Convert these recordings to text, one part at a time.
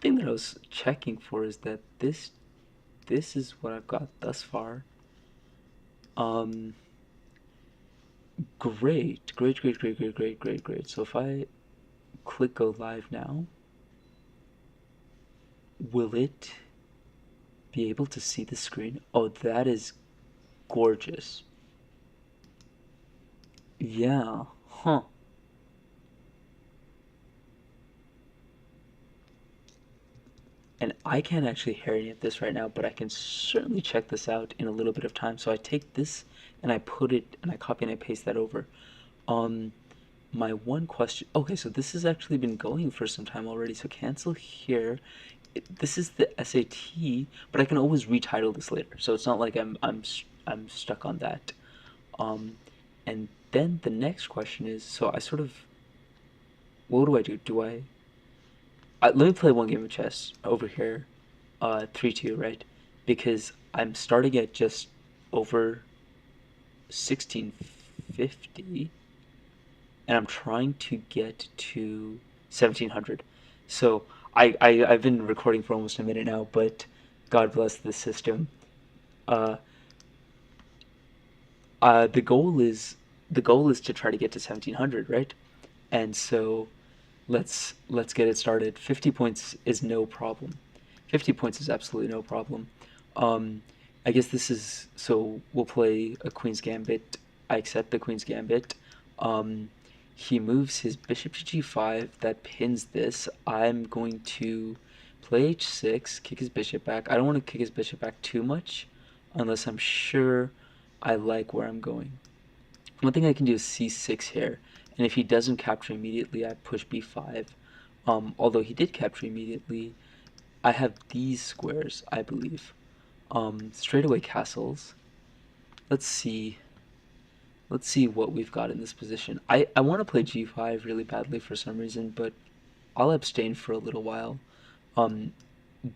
thing that I was checking for is that this is what I've got thus far. Um, great. So if I click go live now, will it be able to see the screen? Oh, that is gorgeous. Yeah, huh. And I can't actually hear any of this right now, but I can certainly check this out in a little bit of time. So I take this and I put it and I copy and I paste that over. Um, my one question. Okay, so this has actually been going for some time already. So cancel here. This is the SAT, but I can always retitle this later. So it's not like I'm stuck on that. Um, and then the next question is, so I sort of, what do I do? Let me play one game of chess over here, 3-2, right? Because I'm starting at just over 1650, and I'm trying to get to 1700. So I've been recording for almost a minute now, but God bless the system. Uh, the goal is to try to get to 1700, right? And so let's get it started. 50 points is no problem. 50 points is absolutely no problem. Um, I guess this is so we'll play a Queen's Gambit. I accept the Queen's Gambit. Um, he moves his bishop to g5. That pins this. I'm going to play h6, kick his bishop back. I don't want to kick his bishop back too much unless I'm sure I like where I'm going. One thing I can do is c6 here, and if he doesn't capture immediately, I push b5. Although he did capture immediately, I have these squares, I believe. Straightaway castles. Let's see. Let's see what we've got in this position. I want to play g5 really badly for some reason, but I'll abstain for a little while. Um,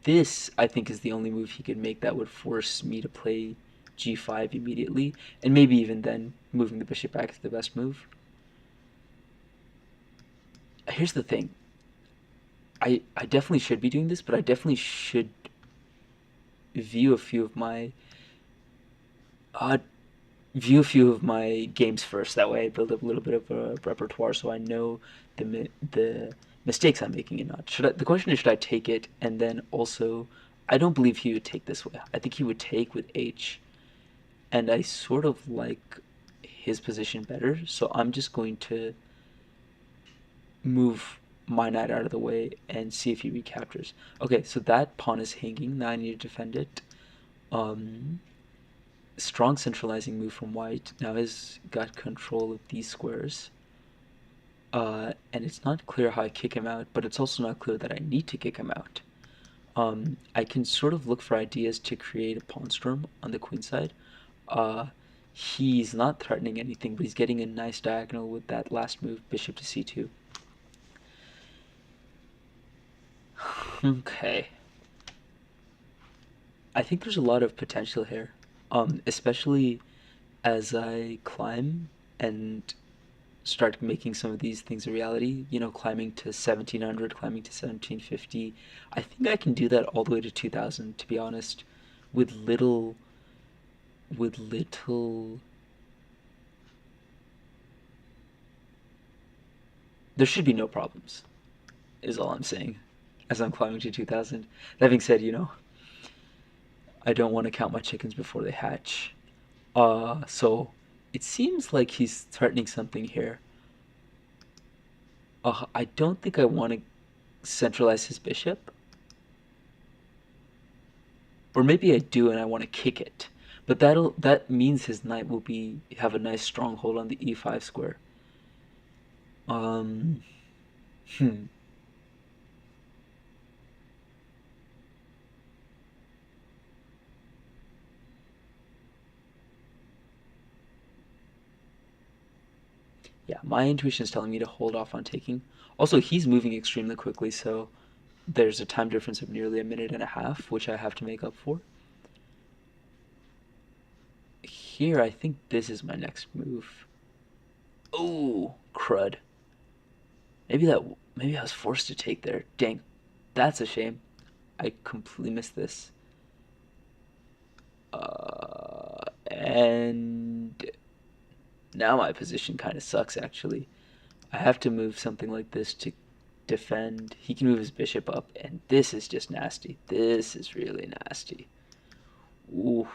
this, I think, is the only move he could make that would force me to play g5 immediately, and maybe even then, moving the bishop back is the best move. Here's the thing. I definitely should be doing this, but I definitely should view a few of my uh, games first. That way, I build up a little bit of a repertoire, so I know the mistakes I'm making and not. The question is, should I take it? And then also, I don't believe he would take this way. I think he would take with H, and I sort of like his position better. So I'm just going to move my knight out of the way and see if he recaptures. Okay, so that pawn is hanging. Now I need to defend it. Um, Strong centralizing move from white. Now he's got control of these squares. And it's not clear how I kick him out, but it's also not clear that I need to kick him out. I can sort of look for ideas to create a pawn storm on the queen side. Uh, he's not threatening anything, but he's getting a nice diagonal with that last move, bishop to c2. Okay. I think there's a lot of potential here, especially as I climb and start making some of these things a reality, climbing to 1700, climbing to 1750. I think I can do that all the way to 2000, to be honest, with little, with little. There should be no problems, is all I'm saying, as I'm climbing to 2000. That being said, I don't want to count my chickens before they hatch. So it seems like he's threatening something here. I don't think I want to centralize his bishop. Or maybe I do and I want to kick it. But that means his knight will have a nice stronghold on the e5 square. Um, hmm. Yeah, my intuition is telling me to hold off on taking. Also, he's moving extremely quickly, so there's a time difference of nearly a minute and a half, which I have to make up for. Here, I think this is my next move. Oh, crud. Maybe I was forced to take there. Dang. That's a shame. I completely missed this. And now my position kind of sucks, actually. I have to move something like this to defend. He can move his bishop up, and this is just nasty. This is really nasty. Ooh.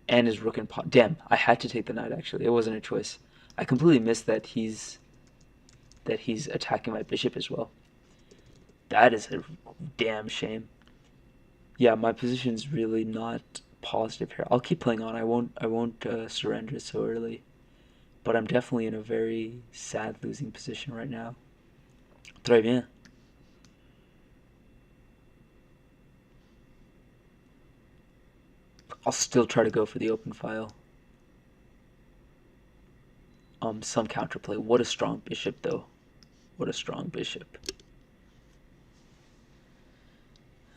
And his rook and pawn. Damn, I had to take the knight, actually. It wasn't a choice. I completely missed that he's attacking my bishop as well. That is a damn shame. Yeah, my position's really not positive here. I'll keep playing on. I won't surrender so early. But I'm definitely in a very sad losing position right now. Très bien. I'll still try to go for the open file. Some counterplay. What a strong bishop, though. What a strong bishop.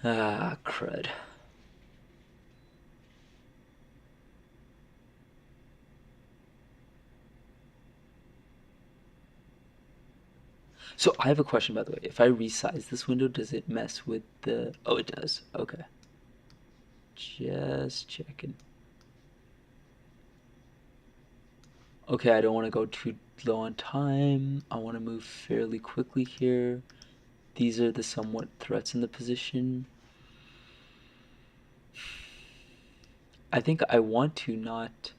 Ah, crud. So I have a question, by the way. If I resize this window, does it mess with the... Oh, it does. Okay. Just checking. Okay, I don't want to go too low on time. I want to move fairly quickly here. These are the somewhat threats in the position. I think I want to not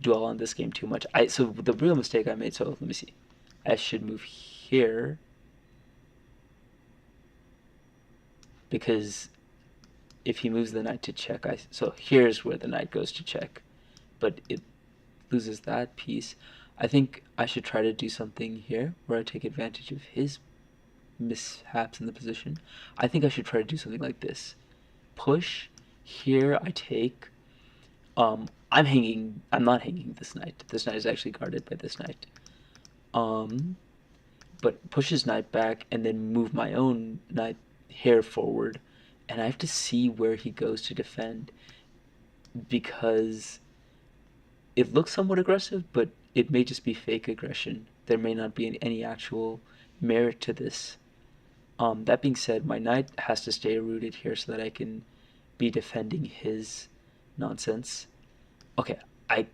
dwell on this game too much. So the real mistake I made, so let me see. I should move here because if he moves the knight to check, so here's where the knight goes to check, but it loses that piece. I think I should try to do something here where I take advantage of his mishaps in the position. I think I should try to do something like this. Push, here I take, I'm not hanging this knight. This knight is actually guarded by this knight. But push his knight back and then move my own knight here forward. And I have to see where he goes to defend because it looks somewhat aggressive, but it may just be fake aggression. There may not be any actual merit to this. That being said, my knight has to stay rooted here so that I can be defending his nonsense. Okay, I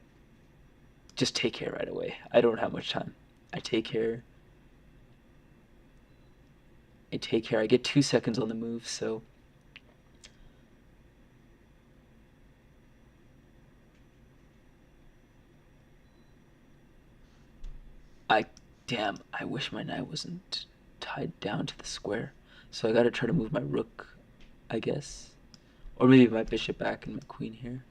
just take care right away. I don't have much time. I take care. I take care. I get 2 seconds on the move, so I damn. I wish my knight wasn't tied down to the square. So I gotta try to move my rook, I guess, or maybe my bishop back and my queen here.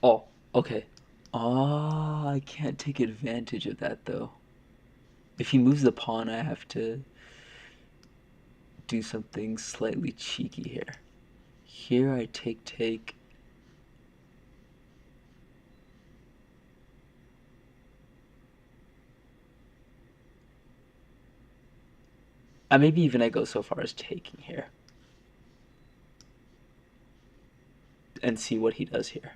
Oh, okay. Oh, I can't take advantage of that though. If he moves the pawn, I have to do something slightly cheeky here. Here I take. Maybe even I go so far as taking here and see what he does here.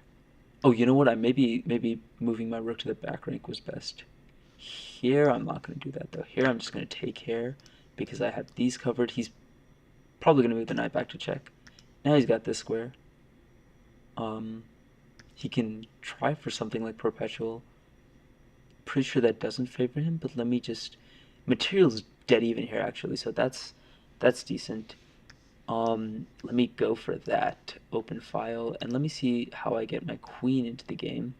Oh, you know what? I maybe moving my rook to the back rank was best. Here I'm not going to do that though. Here I'm just going to take care because I have these covered. He's probably going to move the knight back to check. Now he's got this square. He can try for something like perpetual. Pretty sure that doesn't favor him, but let me just... Material's dead even here actually, so that's decent. Let me go for that open file, and let me see how I get my queen into the game.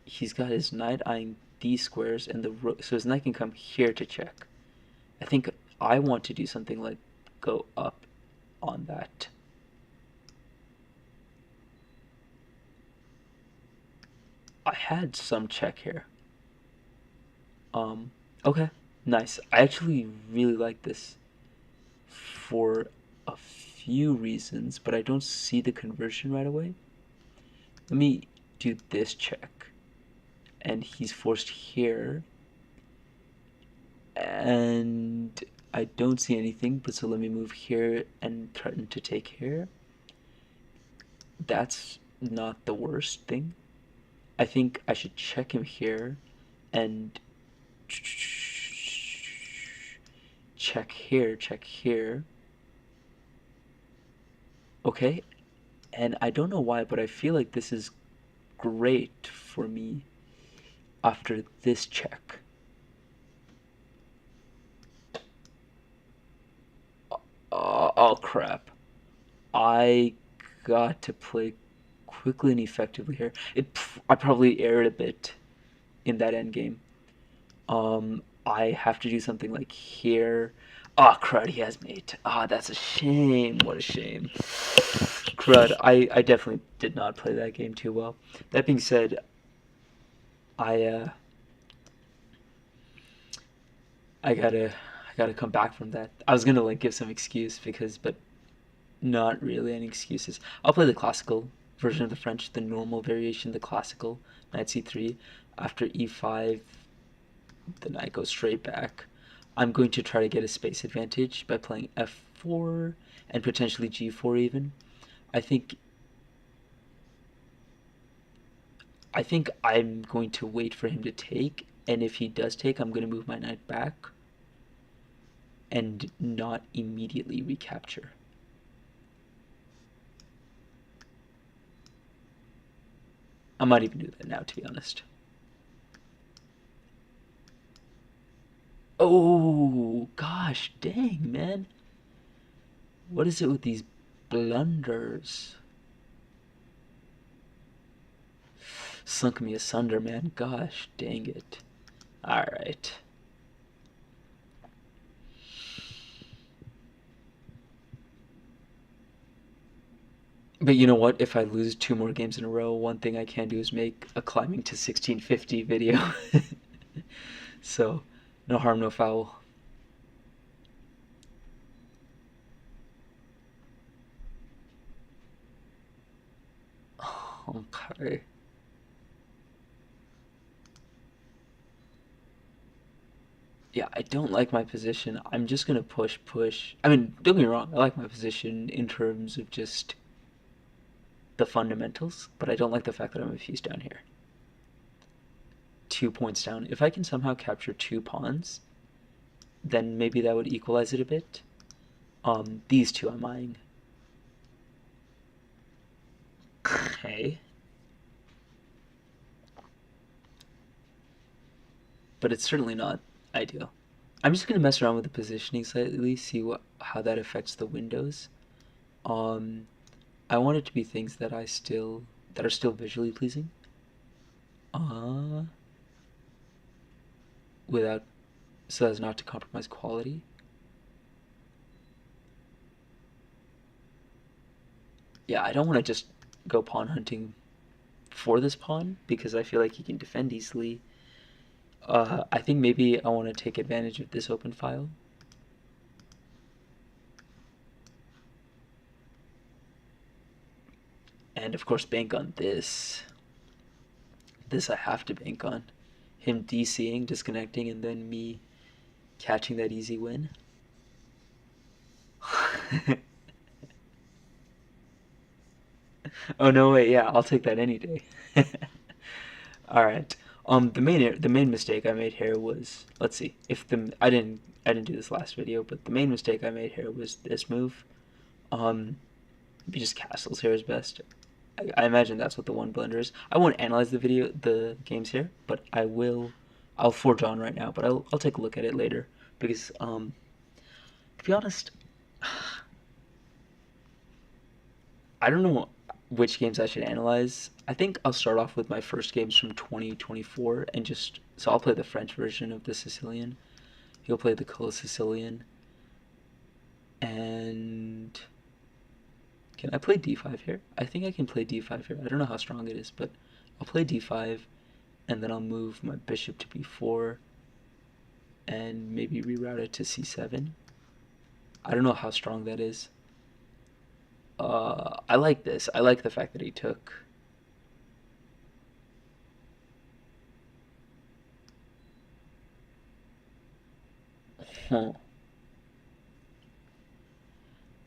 He's got his knight eyeing these squares, and the rook, so his knight can come here to check. I think I want to do something like go up on that. I had some check here. Okay, nice. I actually really like this for a few reasons, but I don't see the conversion right away. Let me do this check, and he's forced here, and I don't see anything, but so let me move here and threaten to take here. That's not the worst thing. I think I should check him here and check here, check here. Okay, and I don't know why, but I feel like this is great for me after this check. Oh crap. I got to play quickly and effectively here. I probably erred a bit in that end game. I have to do something like here. Ah, oh, crud, he has mate. Ah, that's a shame. What a shame. Crud, I definitely did not play that game too well. That being said, I uh, I gotta come back from that. I was gonna like give some excuse because, but not really any excuses. I'll play the classical version of the French, the normal variation, the classical knight c3. After e5, the knight goes straight back. I'm going to try to get a space advantage by playing f4 and potentially g4 even. I think I think I'm going to wait for him to take, and if he does take, I'm going to move my knight back and not immediately recapture. I might even do that now, to be honest. Oh, gosh, dang, man. What is it with these blunders? Sunk me asunder, man. Gosh, dang it. Alright. But you know what? If I lose two more games in a row, one thing I can do is make a climbing to 1650 video. So, no harm, no foul. Okay. Yeah, I don't like my position. I'm just gonna push, push. I mean, don't get me wrong, I like my position in terms of just the fundamentals, but I don't like the fact that I'm a piece down here. 2 points down. If I can somehow capture two pawns, then maybe that would equalize it a bit. These two I'm eyeing. Okay. But it's certainly not ideal. I'm just gonna mess around with the positioning slightly, see how that affects the windows. Um, I want it to be things that are still visually pleasing. Uh, without so as not to compromise quality. Yeah, I don't want to just go pawn hunting for this pawn because I feel like he can defend easily. I think maybe I want to take advantage of this open file. And of course bank on this. This I have to bank on. Him DCing, disconnecting, and then me catching that easy win. Oh no, wait, yeah, I'll take that any day. All right. The main mistake I made here was, let's see, if the I didn't do this last video, but the main mistake I made here was this move. Um, maybe just castles here is best. I imagine that's what the one blender is. I won't analyze the games here, but I will. I'll forge on right now, but I'll take a look at it later because to be honest, I don't know which games I should analyze. I think I'll start off with my first games from 2024 and just so I'll play the French version of the Sicilian. He'll play the Cola Sicilian, and can I play d5 here? I think I can play d5 here. I don't know how strong it is, but I'll play d5, and then I'll move my bishop to b4, and maybe reroute it to c7. I don't know how strong that is. I like this. I like the fact that he took. Huh.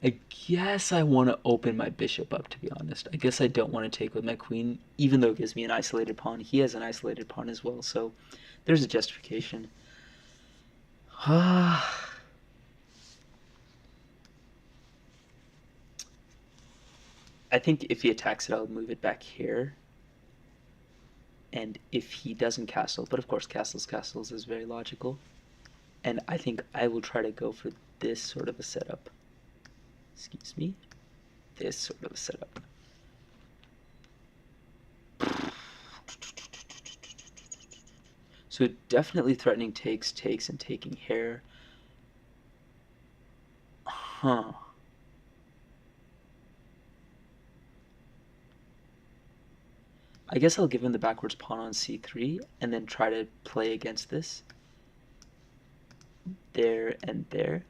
I guess I want to open my bishop up, to be honest. I guess I don't want to take with my queen, even though it gives me an isolated pawn. He has an isolated pawn as well, so there's a justification. I think if he attacks it, I'll move it back here. And if he doesn't castle, but of course castles is very logical. And I think I will try to go for this sort of a setup. Excuse me. This sort of a setup. So definitely threatening takes, and taking here. Huh. I guess I'll give him the backwards pawn on c3 and then try to play against this. There and there.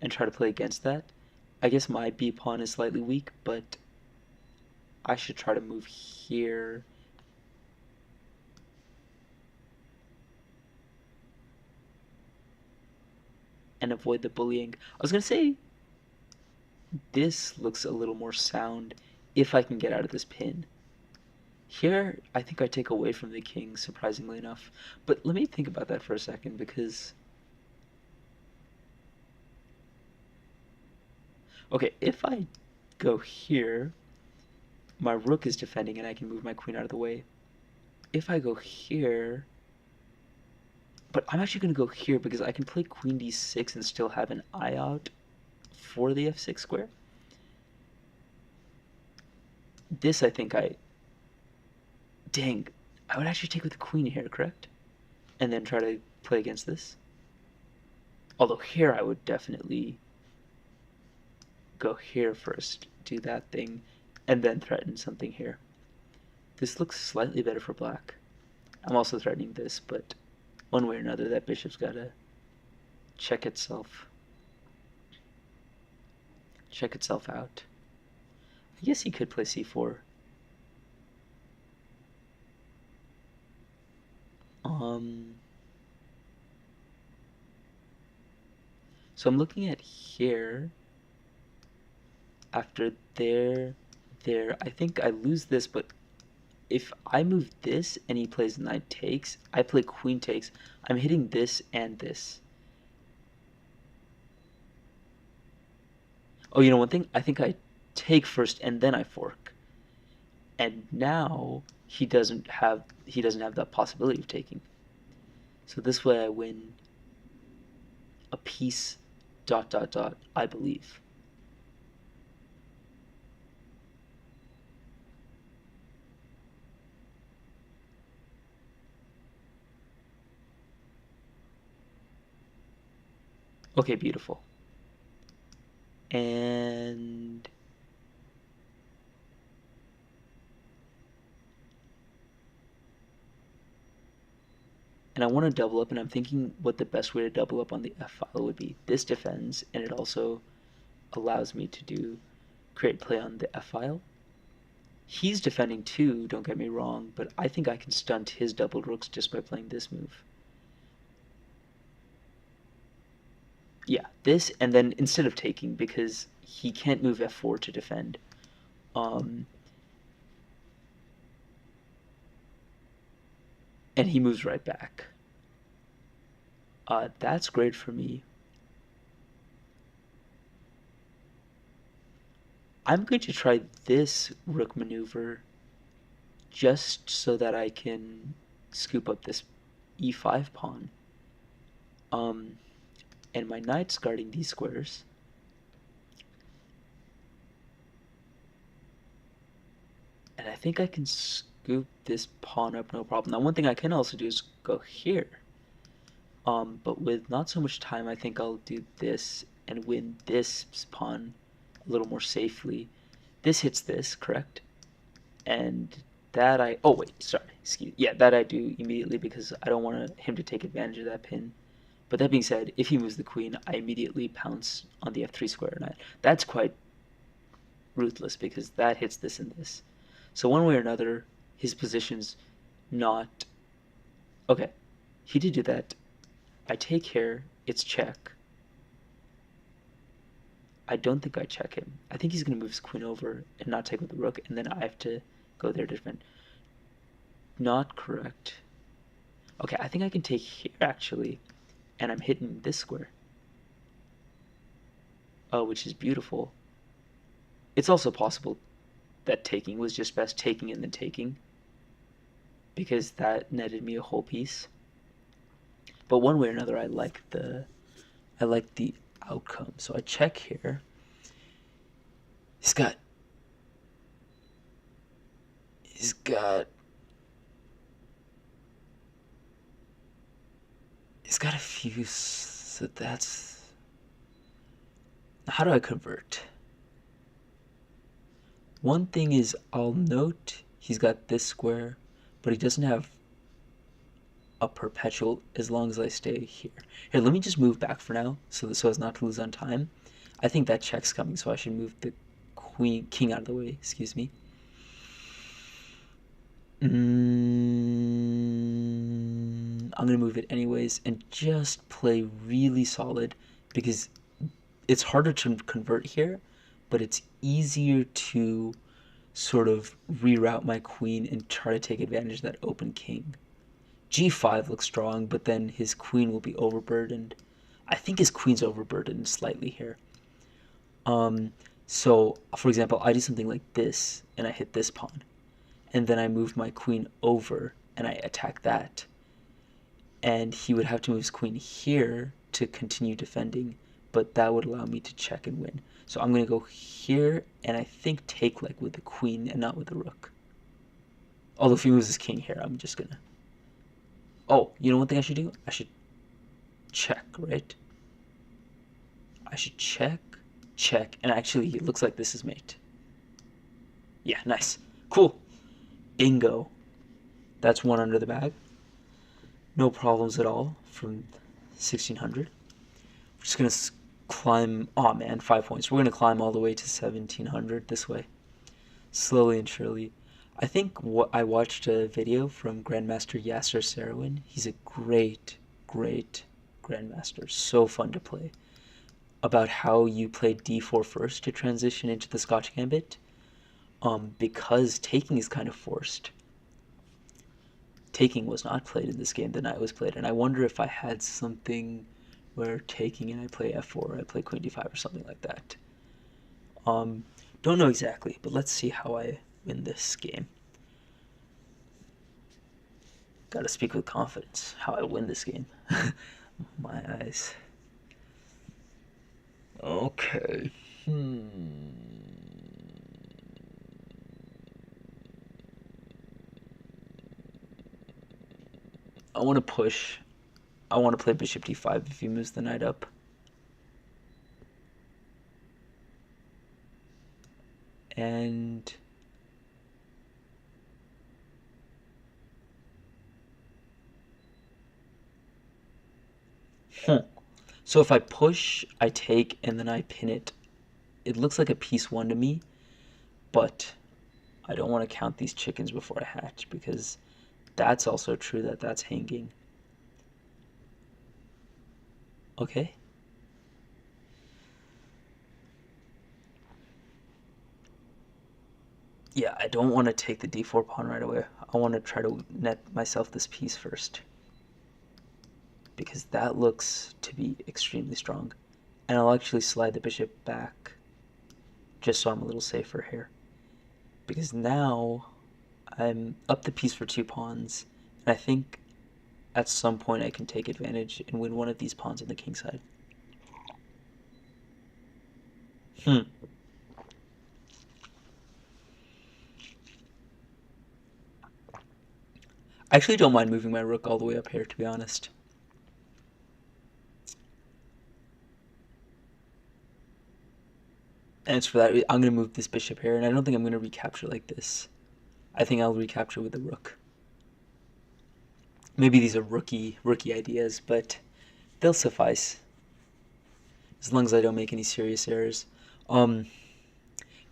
And try to play against that. I guess my b pawn is slightly weak, but I should try to move here. And avoid the bullying. I was going to say this looks a little more sound if I can get out of this pin. Here, I think I take away from the king, surprisingly enough. But let me think about that for a second, because... Okay, if I go here, my rook is defending and I can move my queen out of the way. If I go here... But I'm actually going to go here because I can play queen d6 and still have an eye out for the f6 square. This, I think Dang, I would actually take with the queen here, correct? And then try to play against this. Although here I would definitely go here first, do that thing, and then threaten something here. This looks slightly better for black. I'm also threatening this, but one way or another, that bishop's gotta check itself out. I guess he could play c4. So I'm looking at here. After there, I think I lose this, but if I move this and he plays knight takes, I play queen takes, I'm hitting this and this. Oh, you know one thing? I think I take first and then I fork. And now he doesn't have that possibility of taking. So this way I win a piece ... I believe. Okay, beautiful. And I want to double up, and I'm thinking what the best way to double up on the F file would be. This defends, and it also allows me to create play on the F file. He's defending too, don't get me wrong, but I think I can stunt his double rooks just by playing this move. Yeah, this, and then instead of taking, because he can't move f4 to defend, and he moves right back. That's great for me. I'm going to try this rook maneuver just so that I can scoop up this e5 pawn. And my knight's guarding these squares. And I think I can scoop this pawn up, no problem. Now, one thing I can also do is go here. But with not so much time, I think I'll do this and win this pawn a little more safely. This hits this, correct? And that oh wait, sorry, excuse, yeah, that I do immediately because I don't want him to take advantage of that pin. But that being said, if he moves the queen, I immediately pounce on the f3 square knight. That's quite ruthless because that hits this and this. So one way or another, his position's not... Okay, he did do that. I take here, it's check. I don't think I check him. I think he's going to move his queen over and not take with the rook, and then I have to go there to defend. Not correct. Okay, I think I can take here, actually, and I'm hitting this square. Oh, which is beautiful. It's also possible that taking was just best, taking and then taking, because that netted me a whole piece. But one way or another, I like the outcome. So I check here. He's got a few. So that's, how do I convert? One thing is, I'll note he's got this square, but he doesn't have a perpetual as long as I stay here. Here, let me just move back for now, so as not to lose on time. I think that check's coming, so I should move the king out of the way. Excuse me. I'm gonna move it anyways and just play really solid, because it's harder to convert here, but it's easier to sort of reroute my queen and try to take advantage of that open king. G5 looks strong, but then his queen will be overburdened. I think his queen's overburdened slightly here. So, for example, I do something like this, and I hit this pawn. And then I move my queen over, and I attack that. And he would have to move his queen here to continue defending, but that would allow me to check and win. So I'm going to go here, and I think take like with the queen and not with the rook. Although if he moves his king here, I'm just going to... Oh, you know one thing I should do? I should check, right? I should check, and actually it looks like this is mate. Yeah, nice. Cool. Bingo. That's one under the bag. No problems at all from 1600. We're just going to climb, oh man, 5 points. We're going to climb all the way to 1700 this way. Slowly and surely. I think I watched a video from Grandmaster Yasser Sarwin. He's a great Grandmaster. So fun to play. About how you play d4 first to transition into the Scotch Gambit. Because taking is kind of forced. Taking was not played in this game, the night it was played, and I wonder if I had something where taking and I play f4, or I play queen d5 or something like that. Don't know exactly, but let's see how I win this game. Gotta speak with confidence, how I win this game. My eyes. Okay. I want to push. I want to play bishop d5 if he moves the knight up. And so if I push, I take, and then I pin it. It looks like a piece one to me, but I don't want to count these chickens before I hatch, because that's also true that that's hanging. Okay. Yeah, I don't want to take the d4 pawn right away. I want to try to net myself this piece first, because that looks to be extremely strong. And I'll actually slide the bishop back just so I'm a little safer here, because now I'm up the piece for 2 pawns, and I think at some point I can take advantage and win one of these pawns on the king side. I actually don't mind moving my rook all the way up here, to be honest. And it's for that, I'm going to move this bishop here, and I don't think I'm going to recapture like this. I think I'll recapture with the rook. Maybe these are rookie ideas, but they'll suffice. As long as I don't make any serious errors. In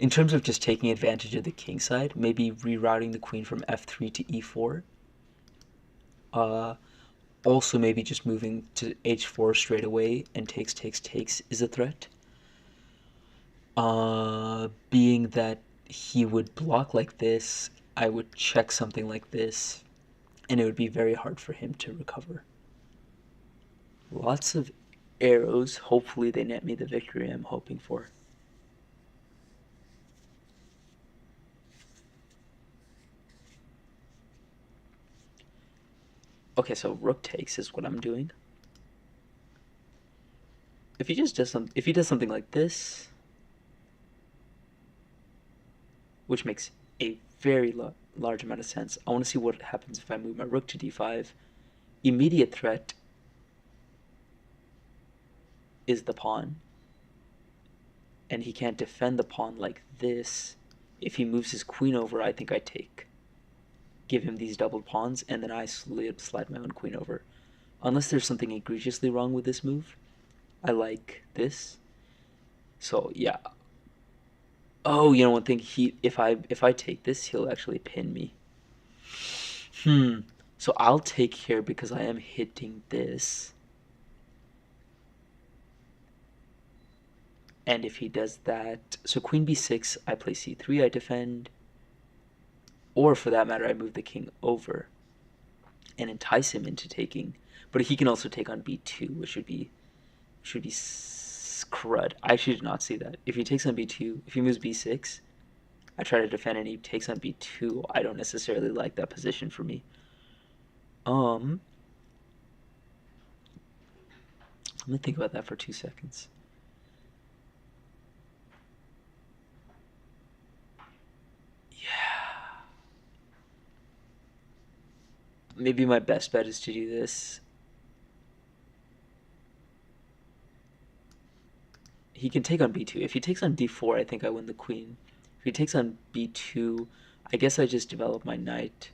terms of just taking advantage of the king side, maybe rerouting the queen from f3 to e4. Also maybe just moving to h4 straight away and takes is a threat. Being that he would block like this, I would check something like this, and it would be very hard for him to recover. Lots of arrows. Hopefully they net me the victory I'm hoping for. Okay, so rook takes is what I'm doing. If he does something like this, which makes a very large amount of sense. I want to see what happens if I move my rook to d5. Immediate threat is the pawn, and he can't defend the pawn like this. If he moves his queen over, I think I take. Give him these doubled pawns, and then I slide my own queen over. Unless there's something egregiously wrong with this move, I like this. So yeah. Oh, you know one thing. If I take this, he'll actually pin me. So I'll take here because I am hitting this. And if he does that, so queen b6, I play c3, I defend. Or for that matter, I move the king over and entice him into taking. But he can also take on b2, which should be crud. I actually did not see that. If he takes on b2, if he moves b6, I try to defend and he takes on b2. I don't necessarily like that position for me. Let me think about that for 2 seconds. Yeah. Maybe my best bet is to do this. He can take on b2. If he takes on d4, I think I win the queen. If he takes on b2, I guess I just develop my knight.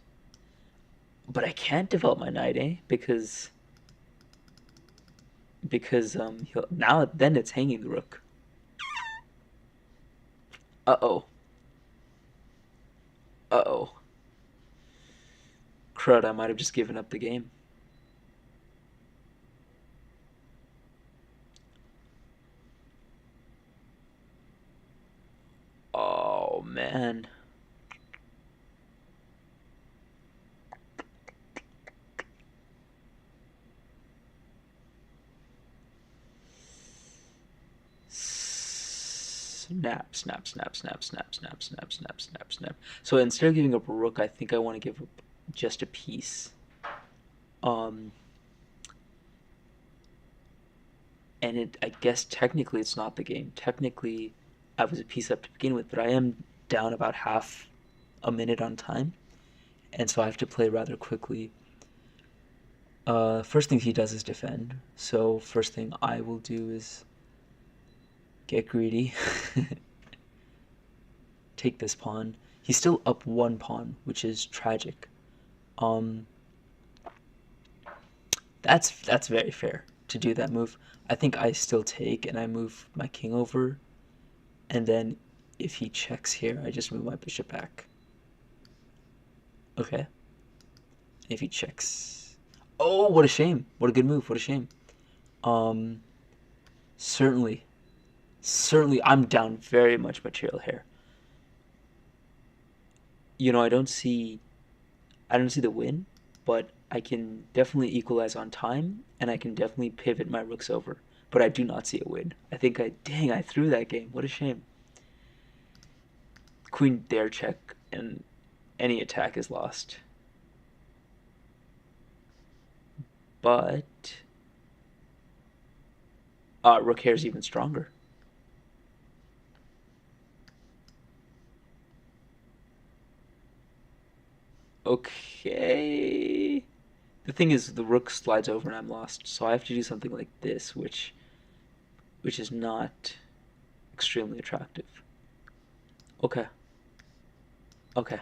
But I can't develop my knight, eh? Because now then it's hanging the rook. Uh-oh. Uh-oh. Crud, I might have just given up the game. Oh, man. Snap, snap, snap, snap, snap, snap, snap, snap, snap, snap. So instead of giving up a rook, I think I want to give up just a piece. And I guess technically it's not the game. Technically, I was a piece up to begin with, but I am down about half a minute on time, and so I have to play rather quickly. First thing he does is defend. So first thing I will do is get greedy. Take this pawn. He's still up one pawn, which is tragic. That's very fair to do that move. I think I still take and I move my king over, and then if he checks here, I just move my bishop back. Okay. If he checks, oh, what a shame! What a good move! What a shame. Um, certainly, certainly, I'm down very much material here. You know, I don't see the win, but I can definitely equalize on time, and I can definitely pivot my rooks over. But I do not see a win. Dang, I threw that game. What a shame. Queen dare check, and any attack is lost. But rook here is even stronger. Okay. The thing is, the rook slides over and I'm lost, so I have to do something like this, which is not extremely attractive. Okay. Okay.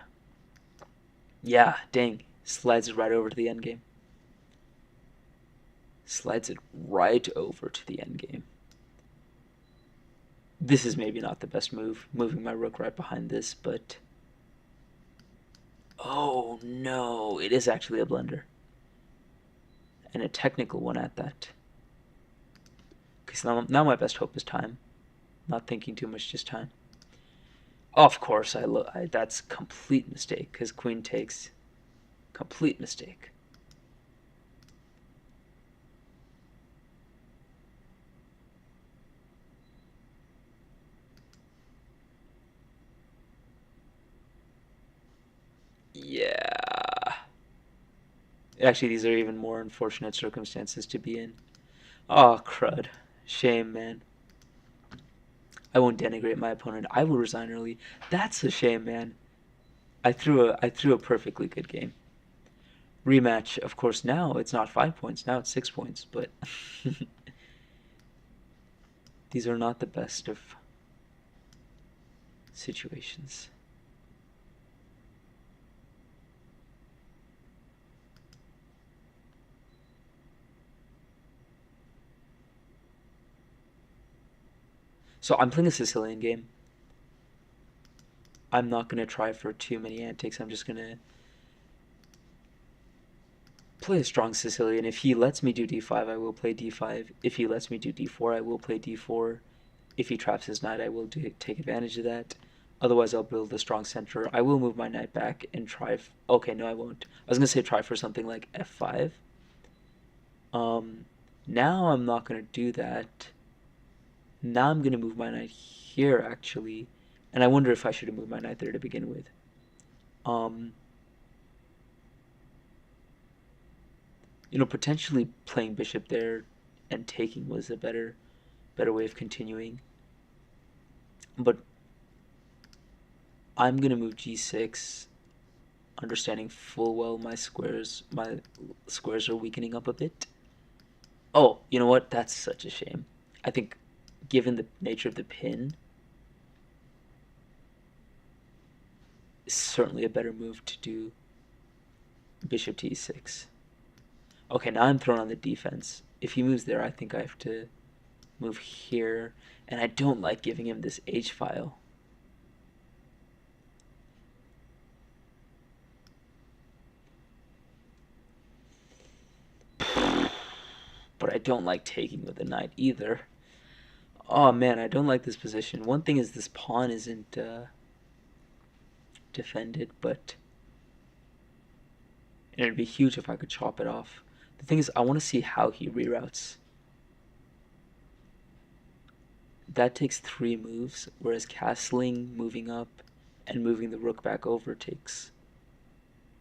Yeah, dang. Slides it right over to the endgame. Slides it right over to the endgame. This is maybe not the best move, moving my rook right behind this, but... Oh no, it is actually a blunder. And a technical one at that. Okay, so now my best hope is time. Not thinking too much, just time. Of course, that's complete mistake because queen takes. Complete mistake. Yeah. Actually, these are even more unfortunate circumstances to be in. Oh, crud. Shame, man. I won't denigrate my opponent. I will resign early. That's a shame, man. I threw a perfectly good game. Rematch, of course. Now it's not 5 points. Now it's 6 points. But these are not the best of situations. So I'm playing a Sicilian game. I'm not gonna try for too many antics. I'm just gonna play a strong Sicilian. If he lets me do d5, I will play d5. If he lets me do d4, I will play d4. If he traps his knight, I will take advantage of that. Otherwise, I'll build a strong center. I will move my knight back and try. Okay, no, I won't. I was gonna say try for something like f5. Um, Now I'm not gonna do that. Now I'm gonna move my knight here actually, and I wonder if I should have moved my knight there to begin with. Um, Potentially playing bishop there and taking was a better way of continuing. But I'm gonna move g6, understanding full well my squares are weakening up a bit. Oh, you know what? That's such a shame. I think, given the nature of the pin, it's certainly a better move to do bishop to e6. Okay, now I'm thrown on the defense. If he moves there, I think I have to move here, and I don't like giving him this h file. But I don't like taking with the knight either. Oh man, I don't like this position. One thing is this pawn isn't defended, but it'd be huge if I could chop it off. The thing is, I want to see how he reroutes. That takes 3 moves, whereas castling, moving up, and moving the rook back over takes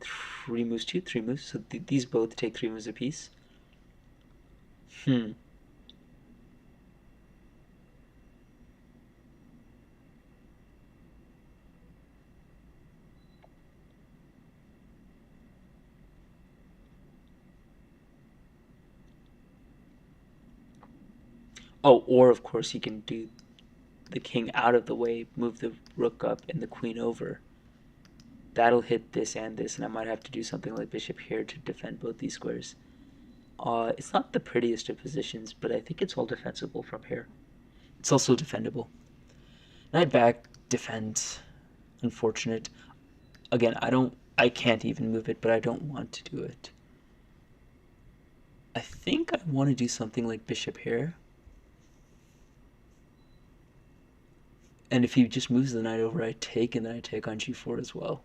3 moves too. 3 moves. So these both take 3 moves apiece. Hmm. Oh, or of course he can do the king out of the way, move the rook up, and the queen over. That'll hit this and this, and I might have to do something like bishop here to defend both these squares. It's not the prettiest of positions, but I think it's all defensible from here. It's also defendable. Knight back, defend. Unfortunate. Again, I can't even move it, but I don't want to do it. I think I want to do something like bishop here. And if he just moves the knight over, I take, and then I take on g4 as well.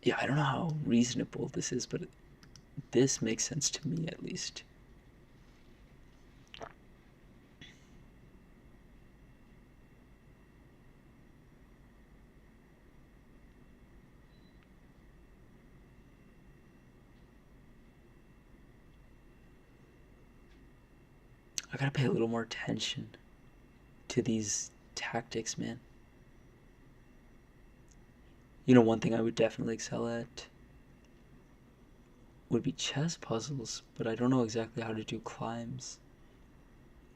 Yeah, I don't know how reasonable this is, but this makes sense to me at least. I gotta pay a little more attention to these tactics, man. One thing I would definitely excel at would be chess puzzles, but I don't know exactly how to do climbs.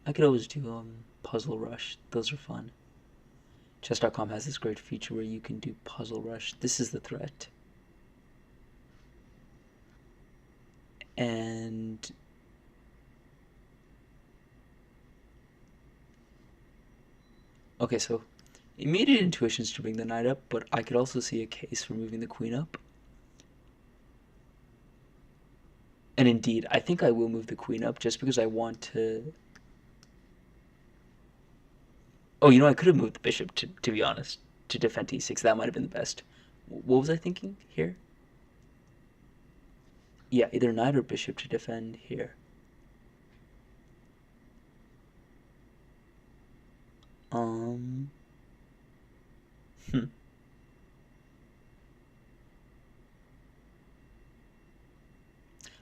I could always do Puzzle Rush. Those are fun. Chess.com has this great feature where you can do Puzzle Rush. This is the threat. And okay, so immediate intuitions to bring the knight up, but I could also see a case for moving the queen up. And indeed, I think I will move the queen up just because I want to. Oh, I could have moved the bishop to be honest, to defend e6. That might have been the best. What was I thinking here? Yeah, either knight or bishop to defend here. Um. Hmm.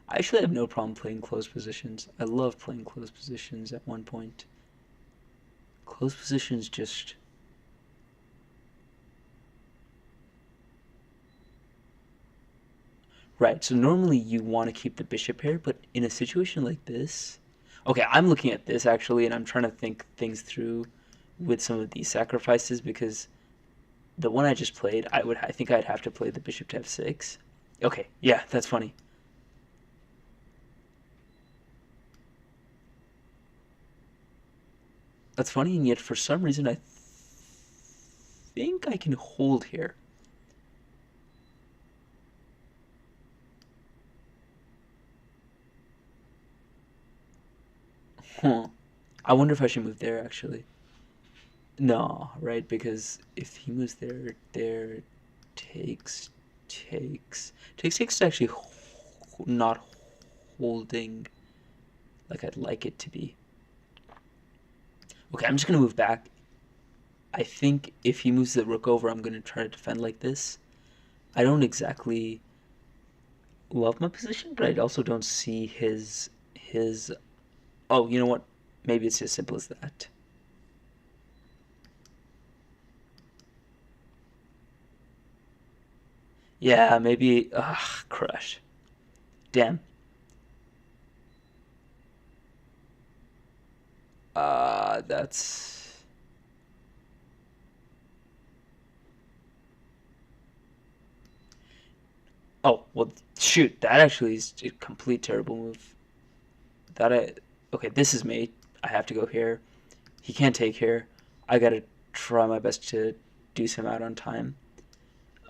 I actually have no problem playing closed positions. I love playing closed positions at one point. Closed positions just. Right, so normally you want to keep the bishop here, but in a situation like this. Okay, I'm looking at this actually, and I'm trying to think things through with some of these sacrifices because the one I just played, I think I'd have to play the bishop to f6. Okay, yeah, that's funny. That's funny, and yet for some reason I think I can hold here. Huh. I wonder if I should move there actually. No, right? Because if he moves there, takes, takes is actually not holding like I'd like it to be. Okay, I'm just gonna move back. I think if he moves the rook over, I'm gonna try to defend like this. I don't exactly love my position, but I also don't see his. Oh, you know what? Maybe it's as simple as that. Yeah, maybe. Crush. Damn. That's. Oh well, shoot. That actually is a complete terrible move. That I. Okay, this is mate. I have to go here. He can't take here. I gotta try my best to deuce him out on time.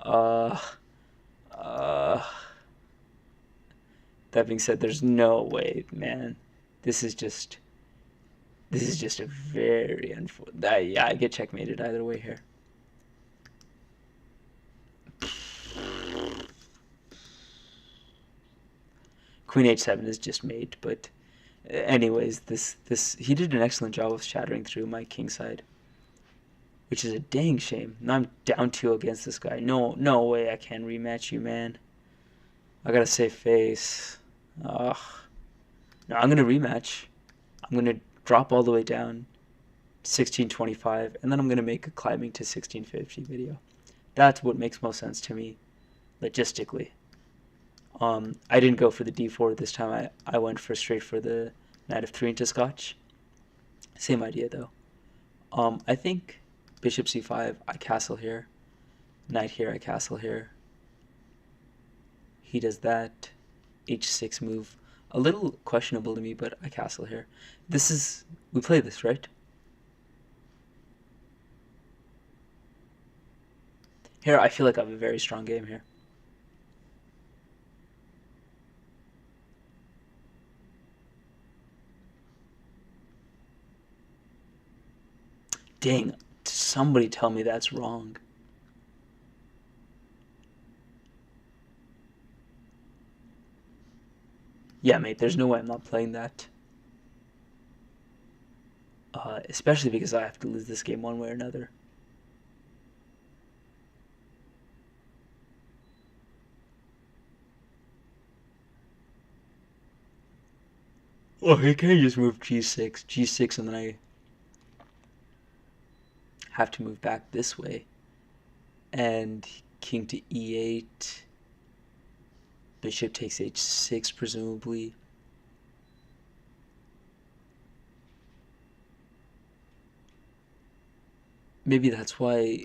Uh, uh. That being said, there's no way, man. This is just. This is just a very unfortunate. Yeah, I get checkmated either way here. Queen h7 is just mate, but anyways, this he did an excellent job of shattering through my king side, which is a dang shame. Now I'm down 2 against this guy. No way I can rematch you, man. I gotta save face. Ugh. No, I'm gonna rematch. I'm gonna drop all the way down 1625, and then I'm gonna make a climbing to 1650 video. That's what makes most sense to me, logistically. I didn't go for the d4 this time. I went for straight for the knight of 3 into Scotch. Same idea though. I think bishop c5. I castle here. Knight here. I castle here. He does that. h6 move. A little questionable to me, but I castle here. This is we play this right. Here I feel like I have a very strong game here. Dang, somebody tell me that's wrong. Yeah, mate, there's no way I'm not playing that. Especially because I have to lose this game one way or another. Oh, he can't just move g6, and then I have to move back this way. And king to e8. Bishop takes h6, presumably. Maybe that's why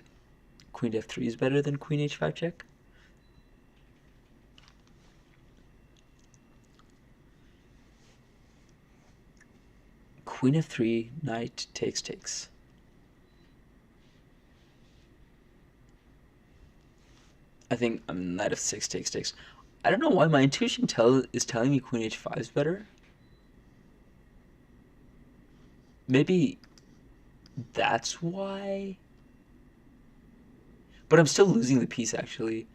queen to f3 is better than queen h5 check. Queen f3, knight takes. I think knight f6 takes. I don't know why my intuition is telling me queen h5 is better. Maybe that's why. But I'm still losing the piece actually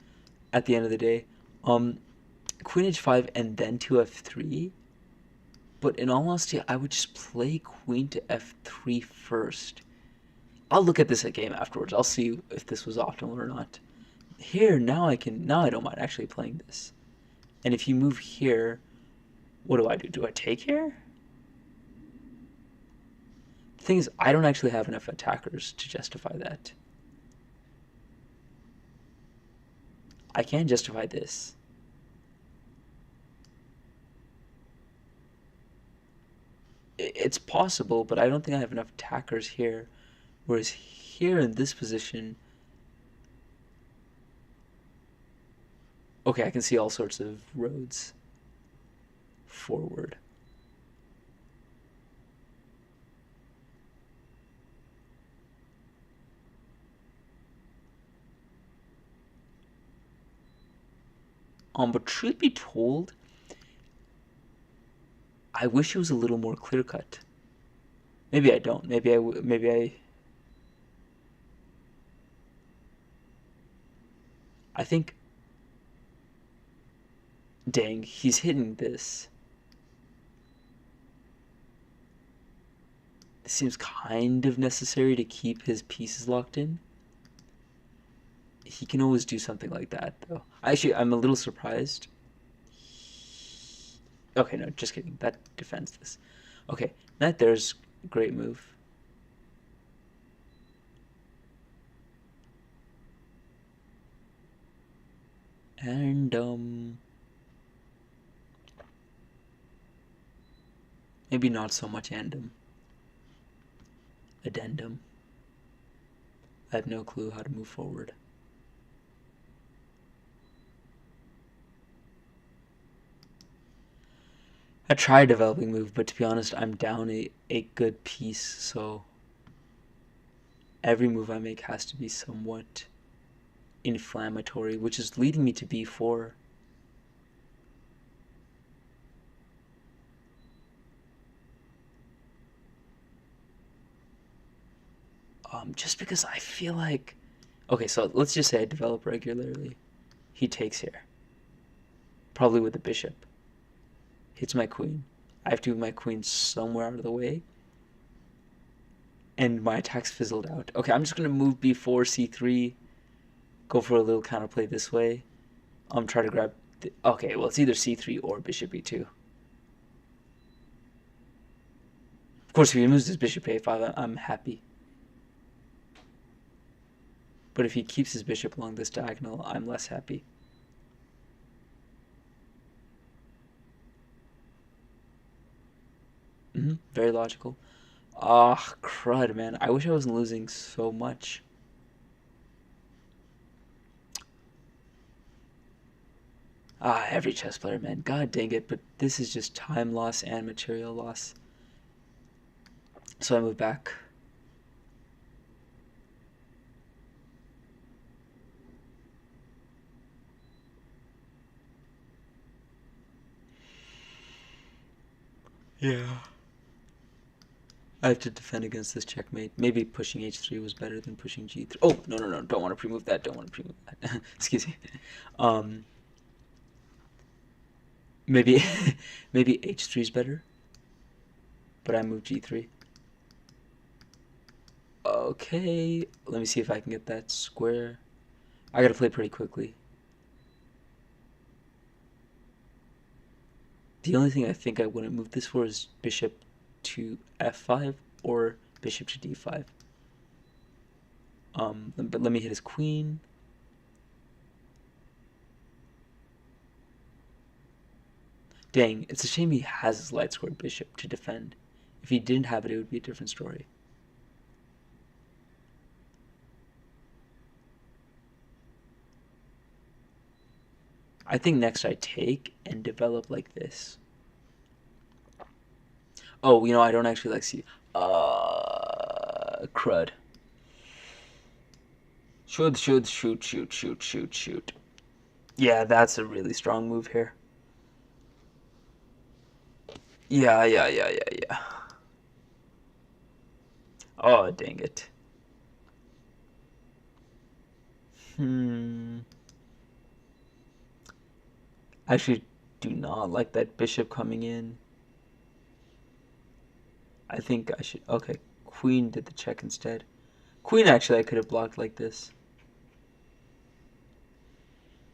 at the end of the day. Um, Queen h5 and then to f3. But in all honesty, I would just play queen to f3 first. I'll look at this at game afterwards. I'll see if this was optimal or not. Here, now I don't mind actually playing this. And if you move here, what do I do? Do I take here? The thing is, I don't actually have enough attackers to justify that. I can justify this. It's possible, but I don't think I have enough attackers here. Whereas here in this position, okay, I can see all sorts of roads forward. But truth be told, I wish it was a little more clear cut. Maybe I don't. Maybe I think. Dang, he's hitting this. This seems kind of necessary to keep his pieces locked in. He can always do something like that, though. Actually, I'm a little surprised. Okay, no, just kidding. That defends this. Okay, knight there's great move. And maybe not so much addendum. I have no clue how to move forward. I tried developing move, but to be honest, I'm down a good piece, so every move I make has to be somewhat inflammatory, which is leading me to b4. Just because I feel like, okay, so let's just say I develop regularly. He takes here, probably with the bishop. Hits my queen. I have to move my queen somewhere out of the way. And my attack's fizzled out. Okay, I'm just going to move b4, c3, go for a little counterplay this way. Try to grab... okay, well, it's either c3 or bishop e2. Of course, if he moves his bishop a5, I'm happy. But if he keeps his bishop along this diagonal, I'm less happy. Very logical. Ah, crud, man. I wish I wasn't losing so much. Every chess player, man. God dang it. But this is just time loss and material loss. So I move back. Yeah. I have to defend against this checkmate. Maybe pushing h3 was better than pushing g3. Oh, no, no, no. Don't want to pre-move that. Don't want to pre-move that. Excuse me. Maybe maybe h3 is better. But I move g3. Okay. Let me see if I can get that square. I gotta play pretty quickly. The only thing I think I wouldn't move this for is bishop to f5 or bishop to d5. But let me hit his queen. Dang, it's a shame he has his light squared bishop to defend. If he didn't have it, it would be a different story. I think next I take and develop like this. Oh, you know, I don't actually like see. Crud. Should, shoot. Yeah, that's a really strong move here. Yeah, yeah, yeah, yeah, yeah. Oh, dang it. Hmm. I actually do not like that bishop coming in. I think I should. Okay, queen did the check instead. Queen actually I could have blocked like this.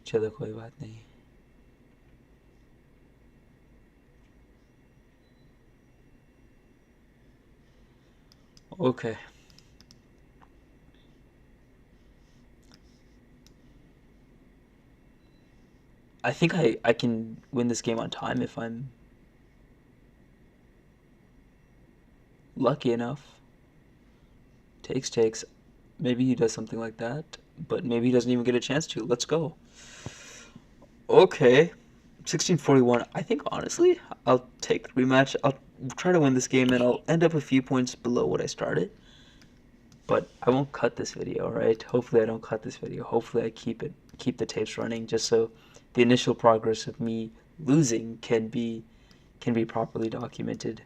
चलो कोई बात नहीं. Okay. I think I can win this game on time if I'm lucky enough. Takes, takes. Maybe he does something like that, but maybe he doesn't even get a chance to. Let's go. Okay. 1641. I think honestly, I'll take the rematch. I'll try to win this game and I'll end up a few points below what I started. But I won't cut this video, right? Hopefully I don't cut this video. Hopefully I keep the tapes running just so the initial progress of me losing can be properly documented.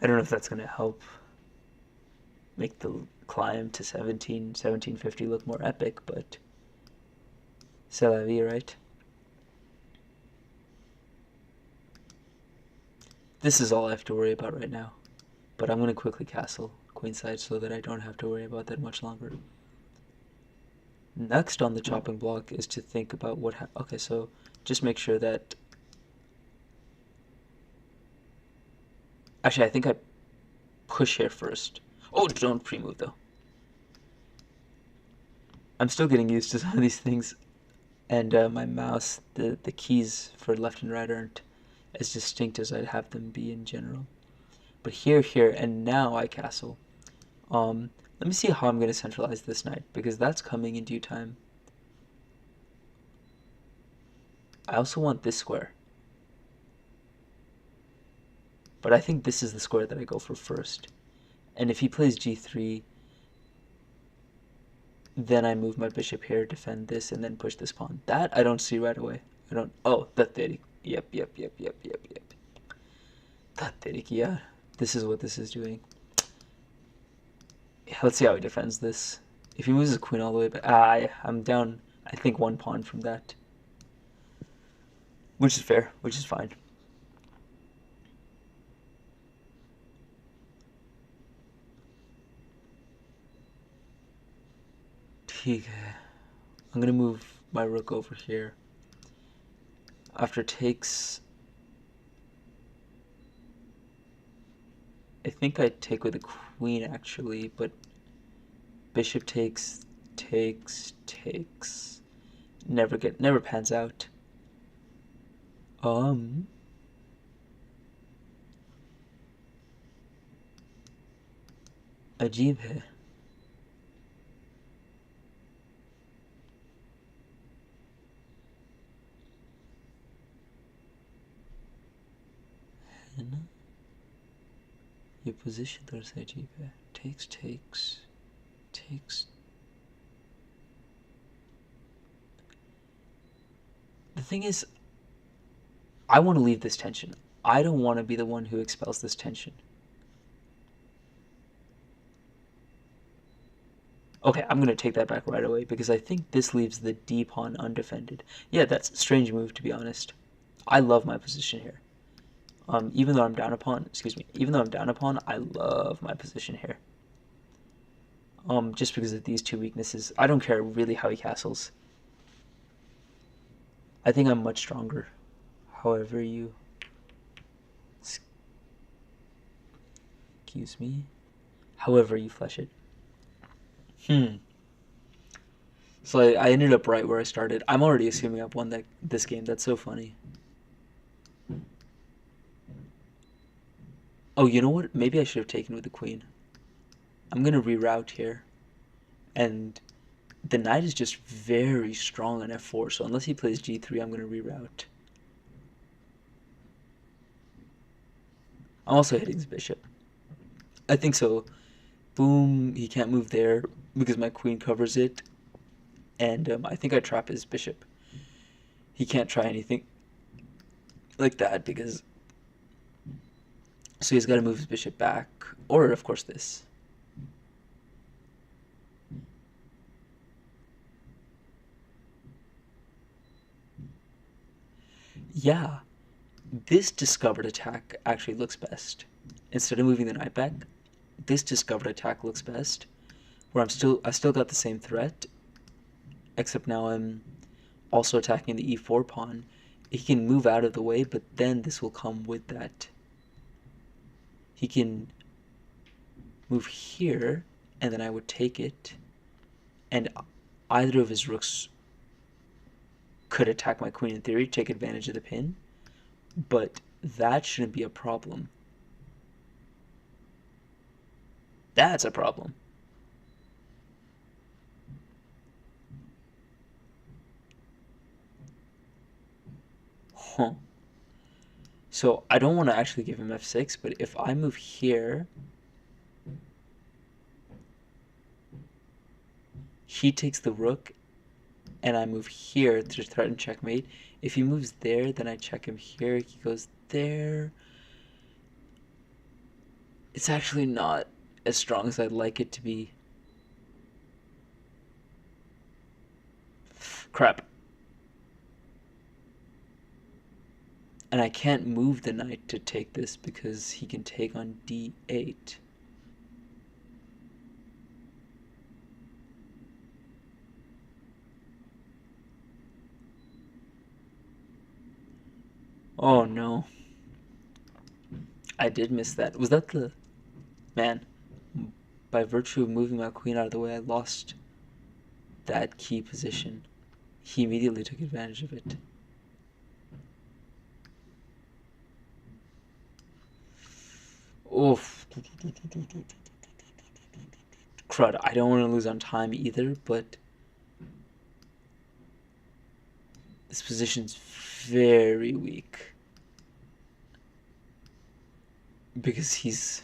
I don't know if that's going to help make the climb to 1750 look more epic, but c'est la vie, right? This is all I have to worry about right now. But I'm going to quickly castle queenside so that I don't have to worry about that much longer. Next on the chopping block is to think about what okay, so just make sure that actually I think I push here first. Oh, don't pre-move though. I'm still getting used to some of these things, and my mouse, the keys for left and right aren't as distinct as I'd have them be in general. But here, and now I castle. Let me see how I'm going to centralize this knight, because that's coming in due time. I also want this square. But I think this is the square that I go for first. And if he plays g3, then I move my bishop here, defend this, and then push this pawn. That I don't see right away. I don't. Oh, that theory. Yep. That theory, yeah. This is what this is doing. Yeah, let's see how he defends this. If he moves his queen all the way back, I'm down. I think one pawn from that, which is fair, which is fine. I'm gonna move my rook over here. After takes, I think I take with the queen actually, but bishop takes, takes. Never pans out. अजीब है. है ना? ये position थोड़ा सा अजीब है. Takes. The thing is, I want to leave this tension. I don't want to be the one who expels this tension. Okay, I'm going to take that back right away because I think this leaves the d pawn undefended. Yeah, that's a strange move, to be honest. I love my position here. Even though I'm down a pawn, I love my position here. Just because of these two weaknesses. I don't care really how he castles. I think I'm much stronger. However you... Excuse me. However you flesh it. So I ended up right where I started. I'm already assuming I've won this game. That's so funny. Oh, you know what? Maybe I should have taken with the queen. I'm going to reroute here. And the knight is just very strong on f4, so unless he plays g3, I'm going to reroute. I'm also hitting his bishop. I think so. Boom, he can't move there because my queen covers it. And I think I trap his bishop. He can't try anything like that because so he's got to move his bishop back, or of course this. Yeah, this discovered attack actually looks best. Instead of moving the knight back, this discovered attack looks best. Where I still got the same threat, except now I'm also attacking the e4 pawn. He can move out of the way, but then this will come with that. He can move here, and then I would take it, and either of his rooks could attack my queen in theory, take advantage of the pin, but that shouldn't be a problem. That's a problem. Huh. So I don't want to actually give him f6, but if I move here, he takes the rook, and I move here to threaten checkmate. If he moves there, then I check him here. He goes there. It's actually not as strong as I'd like it to be. Crap. And I can't move the knight to take this because he can take on d8. Oh no. I did miss that. Was that the... Man, by virtue of moving my queen out of the way, I lost that key position. He immediately took advantage of it. Oof. Crud, I don't want to lose on time either, but this position's very weak. Because he's...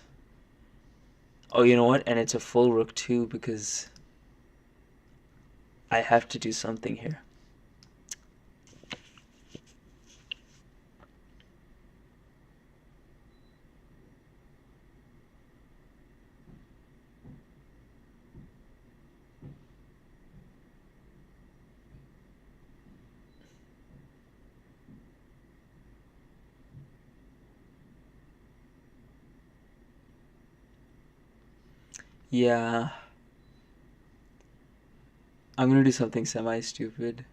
Oh, you know what? And it's a full rook too, because I have to do something here. Yeah. I'm gonna do something semi-stupid.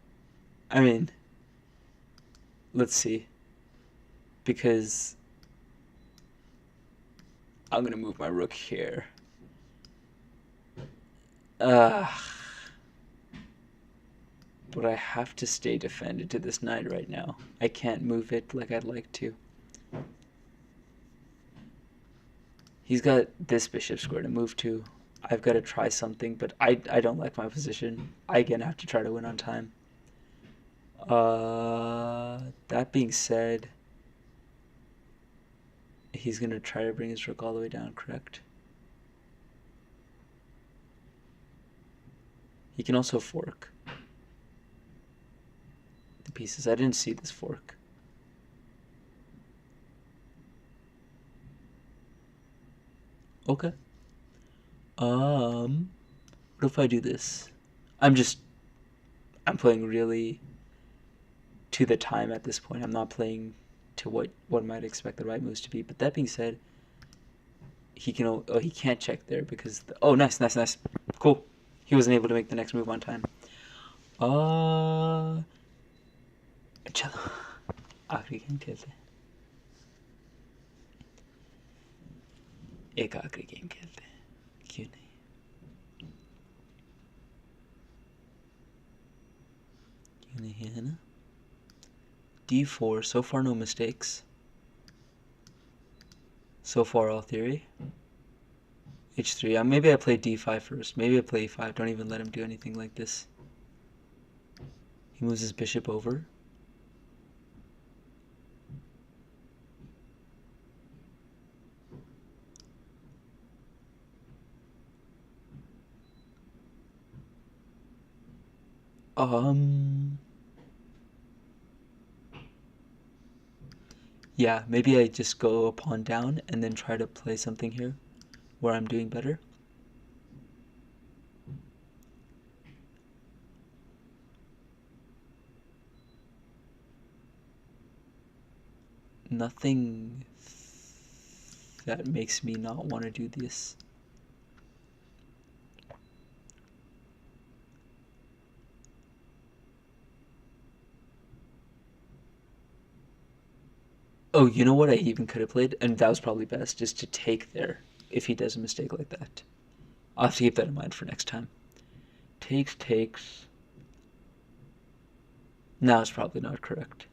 I mean, let's see. Because I'm gonna move my rook here. But I have to stay defended to this knight right now. I can't move it like I'd like to. He's got this bishop square to move to. I've got to try something, but I don't like my position. I again have to try to win on time. That being said, he's gonna try to bring his rook all the way down, correct? He can also fork the pieces. I didn't see this fork. Okay. What if I do this? I'm playing really to the time at this point. I'm not playing to what one might expect the right moves to be. But that being said, he can't check there because oh, nice. Cool. He wasn't able to make the next move on time. चलो आखिरी game खेलते हैं. एक आखिरी game खेलते हैं, क्यों नहीं? क्यों नहीं, है ना? d4, so far no mistakes. So far all theory. h3, maybe I play d5 first. Maybe I play e5. Don't even let him do anything like this. He moves his bishop over. Yeah, maybe I just go a pawn down and then try to play something here where I'm doing better. Nothing that makes me not want to do this. Oh, you know what I even could have played? And that was probably best, just to take there if he does a mistake like that. I'll have to keep that in mind for next time. Takes, takes. Now it's probably not correct.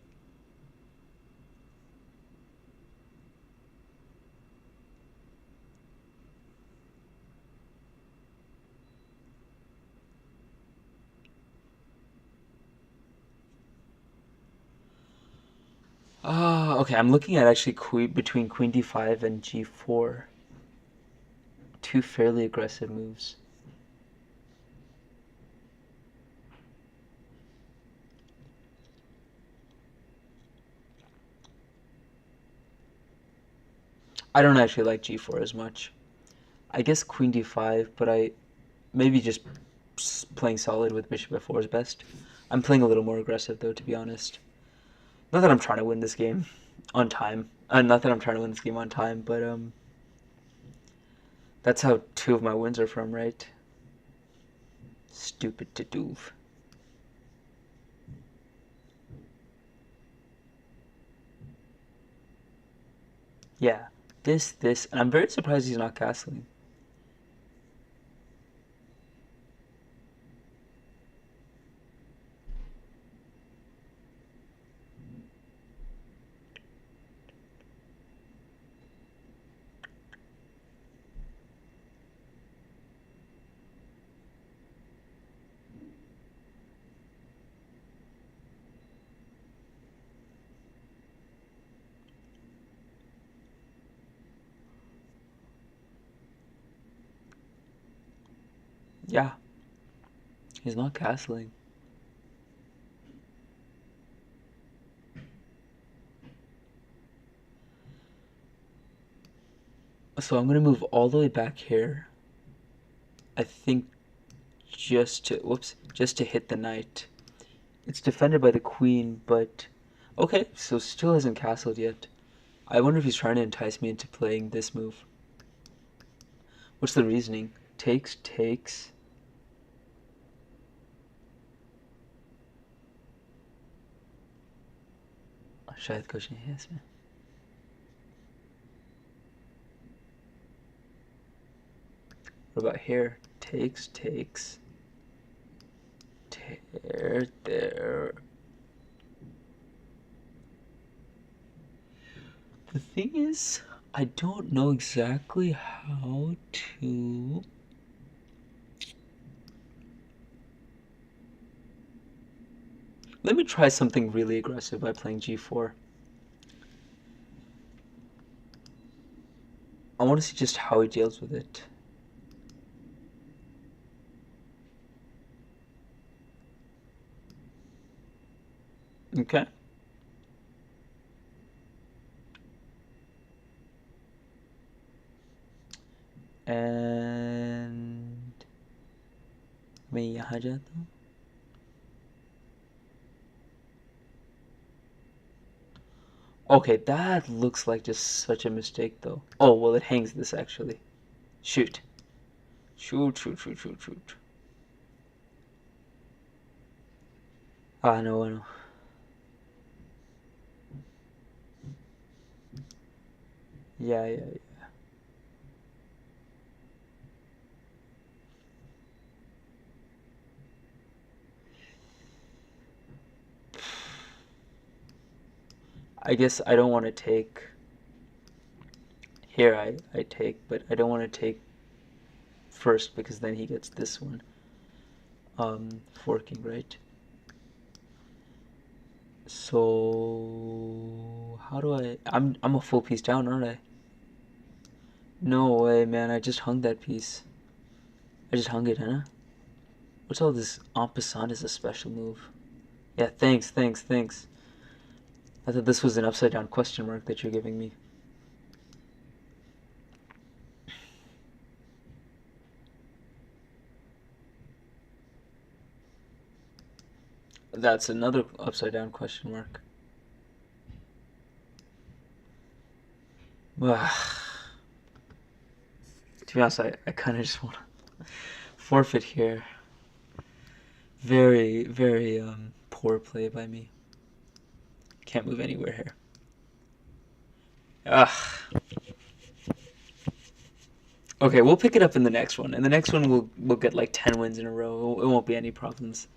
Ah, okay, I'm looking at actually between queen d5 and g4. Two fairly aggressive moves. I don't actually like g4 as much. I guess queen d5, but I maybe just playing solid with bishop f4 is best. I'm playing a little more aggressive though, to be honest. Not that I'm trying to win this game on time. Not that I'm trying to win this game on time, but that's how two of my wins are from, right? Stupid to do. Yeah, this, and I'm very surprised he's not castling. Yeah, he's not castling. So I'm gonna move all the way back here. I think just to hit the knight. It's defended by the queen, but okay, so still hasn't castled yet. I wonder if he's trying to entice me into playing this move. What's the reasoning? Takes, takes. शायद कुछ नहीं है इसमें. What about here? Takes, takes. There, there. The thing is, I don't know exactly how to... Let me try something really aggressive by playing g4. I want to see just how he deals with it. Okay. And मैं यहाँ जाता हूँ. Okay, that looks like just such a mistake though. Oh, well, it hangs this actually. Shoot. Shoot, shoot, shoot, shoot, shoot. Ah, no, no. Yeah, yeah, yeah. I guess I don't want to take... Here I take, but I don't want to take first because then he gets this one. Forking, right? So how do I'm a full piece down, aren't I? No way, man, I just hung that piece. I just hung it, huh? What's all this? En passant is a special move. Yeah, thanks, thanks, thanks. I thought this was an upside down question mark that you're giving me. That's another upside down question mark. Ugh. To be honest, I kind of just want to forfeit here. Very, very poor play by me. Can't move anywhere here. Ugh. Okay, we'll pick it up in the next one. In the next one, we'll get like 10 wins in a row. It won't be any problems.